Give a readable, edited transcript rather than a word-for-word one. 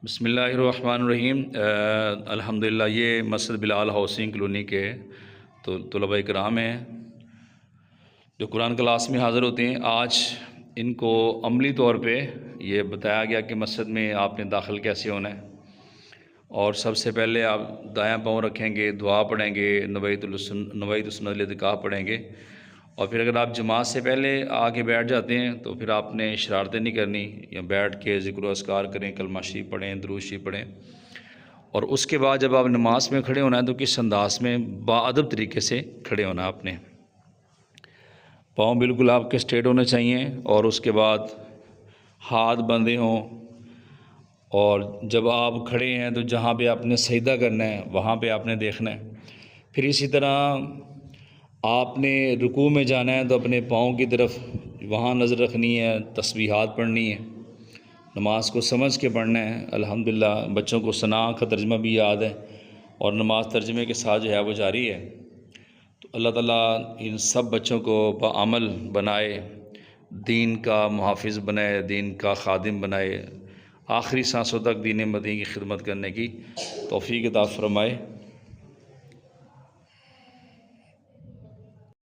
بسم اللہ الرحمن الرحیم۔ الحمدللہ یہ مسجد بلال ہاؤسنگ کلونی کے طلباء کرام ہیں جو قرآن کلاس میں حاضر ہوتے ہیں۔ آج ان کو عملی طور پہ یہ بتایا گیا کہ مسجد میں آپ نے داخل کیسے ہونا ہے، اور سب سے پہلے آپ دایاں پاؤں رکھیں گے، دعا پڑھیں گے، نویت السنت الاعتکاف پڑھیں گے، اور پھر اگر آپ جماعت سے پہلے آ کے بیٹھ جاتے ہیں تو پھر آپ نے شرارتیں نہیں کرنی، یا بیٹھ کے ذکر و اذکار کریں، کلمہ شریف پڑھیں، درود شریف پڑھیں۔ اور اس کے بعد جب آپ نماز میں کھڑے ہونا ہے تو کس انداز میں باادب طریقے سے کھڑے ہونا ہے آپ نے۔ پاؤں بالکل آپ کے اسٹریٹ ہونے چاہیے، اور اس کے بعد ہاتھ بندھے ہوں، اور جب آپ کھڑے ہیں تو جہاں پہ آپ نے سجدہ کرنا ہے وہاں پہ آپ نے دیکھنا ہے۔ پھر اسی طرح آپ نے رکوع میں جانا ہے تو اپنے پاؤں کی طرف وہاں نظر رکھنی ہے، تسبیحات پڑھنی ہے، نماز کو سمجھ کے پڑھنا ہے۔ الحمدللہ بچوں کو ثنا کا ترجمہ بھی یاد ہے، اور نماز ترجمے کے ساتھ جو ہے وہ جاری ہے۔ تو اللہ تعالیٰ ان سب بچوں کو بعمل بنائے، دین کا محافظ بنائے، دین کا خادم بنائے، آخری سانسوں تک دین مدین کی خدمت کرنے کی توفیق عطا فرمائے۔